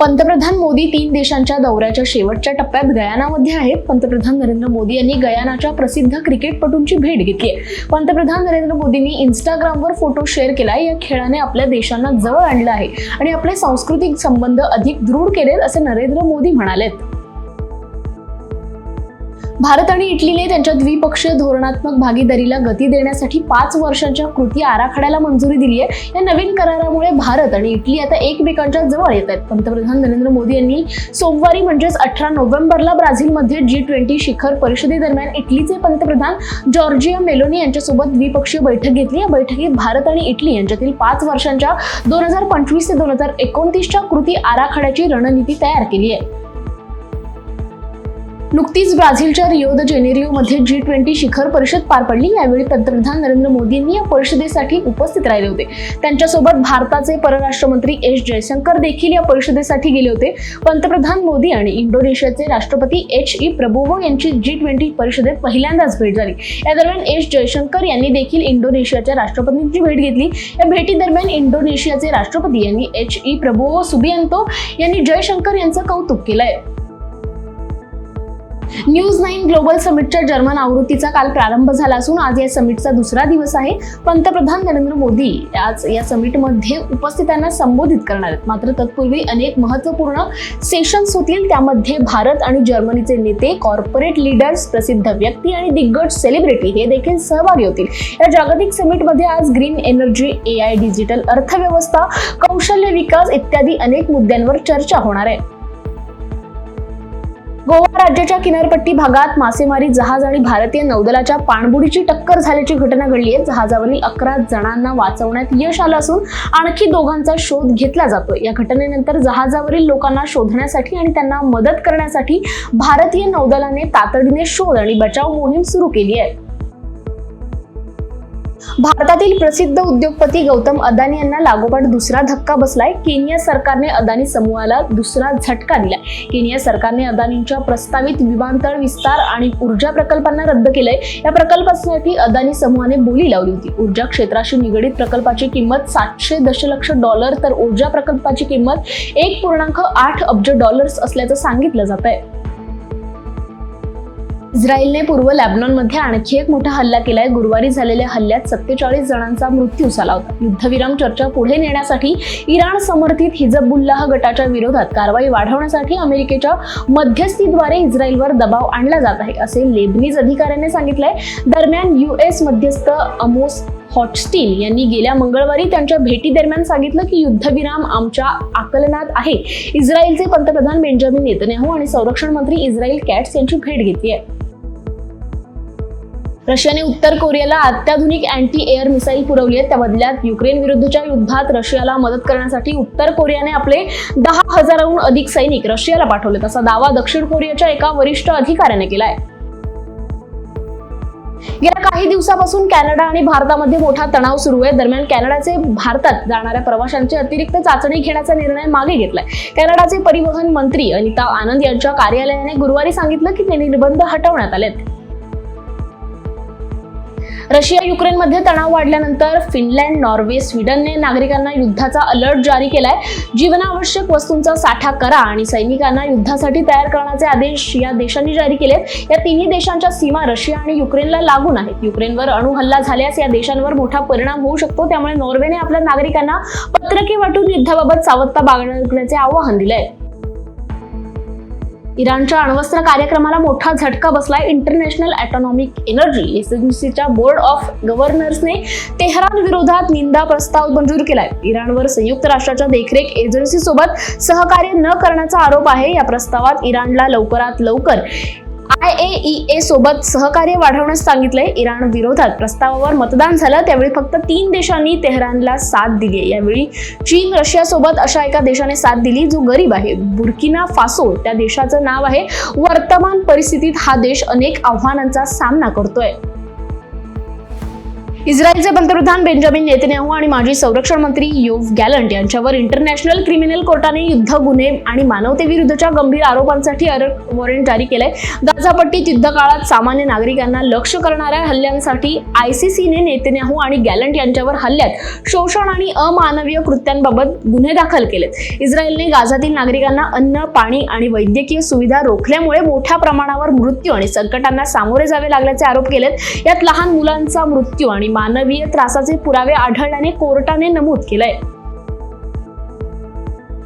पंतप्रधान मोदी 3 देशांच्या दौऱ्याच्या शेवटच्या टप्प्यात गयानामध्ये आहेत. पंतप्रधान नरेंद्र मोदी यांनी गयानाच्या प्रसिद्ध क्रिकेटपटूंची भेट घेतली आहे. पंतप्रधान नरेंद्र मोदींनी इंस्टाग्रामवर फोटो शेअर केलाय. या खेळाने आपल्या देशांना जवळ आणलं आहे आणि आपले सांस्कृतिक संबंध अधिक दृढ केलेत, असे नरेंद्र मोदी म्हणालेत. भारत आणि इटलीने त्यांच्या द्विपक्षीय धोरणात्मक भागीदारीला गती देण्यासाठी 5 वर्षांच्या कृती आराखड्याला मंजुरी दिली आहे. या नवीन करारामुळे भारत आणि इटली आता एकमेकांच्या जवळ येत आहेत. पंतप्रधान नरेंद्र मोदी यांनी सोमवारी म्हणजेच 18 नोव्हेंबरला ब्राझीलमध्ये G20 शिखर परिषदेदरम्यान इटलीचे पंतप्रधान जॉर्जिया मेलोनी यांच्यासोबत द्विपक्षीय बैठक घेतली. या बैठकीत भारत आणि इटली यांच्यातील 5 वर्षांच्या 2025 ते 2029च्या कृती आराखड्याची रणनीती तयार केली आहे. नुकतीच ब्राझीलच्या रिओ द जेनेरिओमध्ये G20 शिखर परिषद पार पडली. यावेळी पंतप्रधान नरेंद्र मोदींनी या परिषदेसाठी उपस्थित राहिले होते. त्यांच्यासोबत भारताचे परराष्ट्र मंत्री एस जयशंकर देखील या परिषदेसाठी गेले होते. पंतप्रधान मोदी आणि इंडोनेशियाचे राष्ट्रपती H.E. प्रबोवो यांची G20 परिषदेत पहिल्यांदाच भेट झाली. या दरम्यान एस जयशंकर यांनी देखील इंडोनेशियाच्या राष्ट्रपतींची भेट घेतली. या भेटीदरम्यान इंडोनेशियाचे राष्ट्रपती यांनी H.E. प्रबोवो सुबियांतो यांनी जयशंकर यांचं कौतुक केलंय. न्यूज 9 ग्लोबल समिटच्या जर्मन आवृत्तीचा काल प्रारंभ झाला असून आज या समिटचा दुसरा दिवस आहे. पंतप्रधान नरेंद्र मोदी आज या समिटमध्ये उपस्थितांना संबोधित करणार आहेत. मात्र तत्पूर्वी अनेक महत्त्वपूर्ण सेशन्स होतील. त्यामध्ये भारत आणि जर्मनीचे नेते, कॉर्पोरेट लीडर्स, प्रसिद्ध व्यक्ती आणि दिग्गज सेलिब्रिटी हे देखील सहभागी होतील. या जागतिक समिटमध्ये आज ग्रीन एनर्जी, AI, डिजिटल अर्थव्यवस्था, कौशल्य विकास इत्यादी अनेक मुद्द्यांवर चर्चा होणार आहे. गोवा राज्याच्या किनारपट्टी भागात मासेमारी जहाज आणि भारतीय नौदलाच्या पाणबुडीची टक्कर झाल्याची घटना घडली आहे. जहाजावरील 11 जणांना वाचवण्यात यश आलं असून आणखी 2घांचा शोध घेतला जातोय. या घटनेनंतर जहाजावरील लोकांना शोधण्यासाठी आणि त्यांना मदत करण्यासाठी भारतीय नौदलाने तातडीने शोध आणि बचाव मोहीम सुरू केली आहे. भारतातील प्रसिद्ध उद्योगपती गौतम अदानी यांना लागोपाठ दुसरा धक्का बसलाय. केनिया सरकारने अदानी समूहाला दुसरा झटका दिलाय. केनिया सरकारने अदानींच्या प्रस्तावित विमानतळ विस्तार आणि ऊर्जा प्रकल्पांना रद्द केलंय. या प्रकल्पासाठी अदानी समूहाने बोली लावली होती. ऊर्जा क्षेत्राशी निगडीत प्रकल्पाची किंमत $700 दशलक्ष तर ऊर्जा प्रकल्पाची किंमत $1.8 अब्ज असल्याचं सांगितलं जात आहे. इस्रायलने पूर्व लेबनॉनमध्ये आणखी एक मोठा हल्ला केलाय. गुरुवारी झालेल्या हल्ल्यात 47 जणांचा मृत्यू झाला होता. युद्धविराम चर्चा पुढे नेण्यासाठी इराण समर्थित हिजबुल्लाह गटाच्या विरोधात कारवाई वाढवण्यासाठी अमेरिकेच्या मध्यस्थीद्वारे इस्रायलवर दबाव आणला जात आहे, असे लेबनीज अधिकाऱ्यांनी सांगितलंय. दरम्यान US मध्यस्थ अमोस हॉटस्टील यांनी गेल्या मंगळवारी त्यांच्या भेटीदरम्यान सांगितलं की युद्धविराम आमच्या आकलनात आहे. इस्रायलचे पंतप्रधान बेंजामिन नेतन्याहू आणि संरक्षण मंत्री इस्रायल कॅट्स यांची भेट घेतली आहे. रशियाने उत्तर कोरियाला अत्याधुनिक अँटी एअर मिसाईल पुरवली आहे. त्या बदल्यात युक्रेन विरुद्धच्या युद्धात रशियाला मदत करण्यासाठी उत्तर कोरियाने आपले 10,000हून अधिक सैनिक रशियाला पाठवले, असा दावा दक्षिण कोरियाच्या एका वरिष्ठ अधिकाऱ्याने केलाय. गेल्या काही दिवसापासून कॅनडा आणि भारतामध्ये मोठा तणाव सुरू आहे. दरम्यान कॅनडाचे भारतात जाणाऱ्या प्रवाशांची अतिरिक्त चाचणी घेण्याचा निर्णय मागे घेतलाय. कॅनडाचे परिवहन मंत्री अनिता आनंद यांच्या कार्यालयाने गुरुवारी सांगितलं की ते निर्बंध हटवण्यात आलेत. रशिया युक्रेनमध्ये तणाव वाढल्यानंतर फिनलँड, नॉर्वे, स्वीडनने नागरिकांना युद्धाचा अलर्ट जारी केलाय. जीवनावश्यक वस्तूंचा साठा करा आणि सैनिकांना युद्धासाठी तयार करण्याचे आदेश या देशांनी जारी केलेत. या तिन्ही देशांच्या सीमा रशिया आणि युक्रेनला लागून आहेत. युक्रेनवर अणुहल्ला झाल्यास या देशांवर मोठा परिणाम होऊ शकतो. त्यामुळे नॉर्वेने आपल्या नागरिकांना पत्रके वाटून युद्धाबाबत सावधता बाळगण्याचे आवाहन दिलंय. इराणच्या अण्वस्त्र कार्यक्रमाला मोठा झटका बसलाय. इंटरनॅशनल ॲटॉमिक एनर्जी एजन्सीच्या बोर्ड ऑफ गव्हर्नर्सने तेहरान विरोधात निंदा प्रस्ताव मंजूर केलाय. इराणवर संयुक्त राष्ट्राच्या देखरेख एजन्सीसोबत सहकार्य न करण्याचा आरोप आहे. या प्रस्तावात इराणला लवकरात लवकर IAEA सोबत सहकार्य वाढवण्यास सांगितलंय. इराण विरोधात प्रस्तावावर मतदान झालं त्यावेळी फक्त 3 देशांनी तेहरानला साथ दिली आहे. यावेळी चीन, रशिया सोबत अशा एका देशाने साथ दिली जो गरीब आहे. बुर्किना फासो त्या देशाचं नाव आहे. वर्तमान परिस्थितीत हा देश अनेक आव्हानांचा सामना करतोय. इस्रायलचे पंतप्रधान बेंजामिन नेतन्याहू आणि माजी संरक्षण मंत्री योव्ह गॅलंट यांच्यावर इंटरनॅशनल क्रिमिनल कोर्टाने युद्ध गुन्हे आणि मानवतेविरुद्धच्या गंभीर आरोपांसाठी अरेस्ट वॉरंट जारी केलंय. गाझापट्टीत युद्धकाळात सामान्य नागरिकांना लक्ष्य करणाऱ्या हल्ल्यांसाठी आयसीसीने नेतन्याहू आणि गॅलंट यांच्यावर हल्ल्यात शोषण आणि अमानवीय कृत्यांबाबत गुन्हे दाखल केलेत. इस्रायलने गाझातील नागरिकांना अन्न, पाणी आणि वैद्यकीय सुविधा रोखल्यामुळे मोठ्या प्रमाणावर मृत्यू आणि संकटांना सामोरे जावे लागल्याचे आरोप केलेत. यात लहान मुलांचा मृत्यू आणि मानवीय त्रासाचे पुरावे आढळल्याने कोर्टाने नमूद केलंय.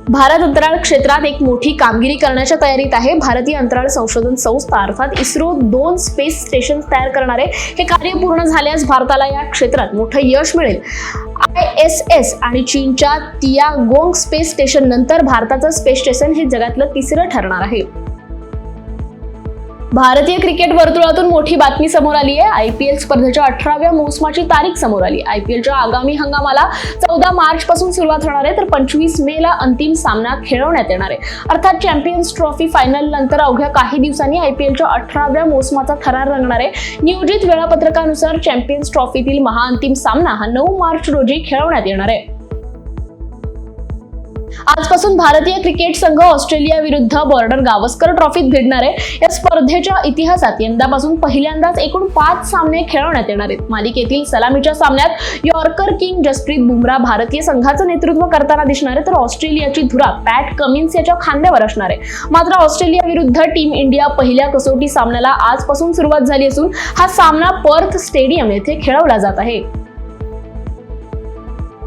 भारत अंतराळ क्षेत्रात एक मोठी कामगिरी करण्याच्या तयारीत आहे. भारतीय अंतराळ संशोधन संस्था अर्थात इस्रो 2 स्पेस स्टेशन तयार करणार आहे. हे कार्य पूर्ण झाल्यास भारताला या क्षेत्रात मोठं यश मिळेल. ISS आणि चीनच्या तियागोंग स्पेस स्टेशन नंतर भारताचं स्पेस स्टेशन हे जगातलं तिसरं ठरणार आहे. भारतीय क्रिकेट वर्तुळातून मोठी बातमी समोर आली आहे. IPL स्पर्धेच्या 18व्या मोसमाची तारीख समोर आली. IPLच्या आगामी हंगामाला 14 मार्च पासून सुरुवात होणार आहे, तर 25 मे ला अंतिम सामना खेळवण्यात येणार आहे. अर्थात चॅम्पियन्स ट्रॉफी फायनल नंतर अवघ्या काही दिवसांनी IPLच्या 18व्या मोसमाचा थरार रंगणार आहे. नियोजित वेळापत्रकानुसार चॅम्पियन्स ट्रॉफीतील महाअंतिम सामना हा 9 मार्च रोजी खेळवण्यात येणार आहे. आजपासून भारतीय क्रिकेट संघ ऑस्ट्रेलिया विरुद्ध बॉर्डर गावस्कर ट्रॉफीत भिडणार आहे. या स्पर्धेच्या इतिहासात यंदापासून पहिल्यांदाच एकूण 5 सामने खेळवण्यात येणार आहेत. मालिकेतील सलामीच्या सामन्यात यॉर्कर किंग जसप्रीत बुमराह भारतीय संघाचं नेतृत्व करताना दिसणार आहे, तर ऑस्ट्रेलियाची धुरा पॅट कमिन्स याच्या खांद्यावर असणार आहे. मात्र ऑस्ट्रेलिया विरुद्ध टीम इंडिया पहिल्या कसोटी सामन्याला आजपासून सुरुवात झाली असून हा सामना पर्थ स्टेडियम येथे खेळवला जात आहे.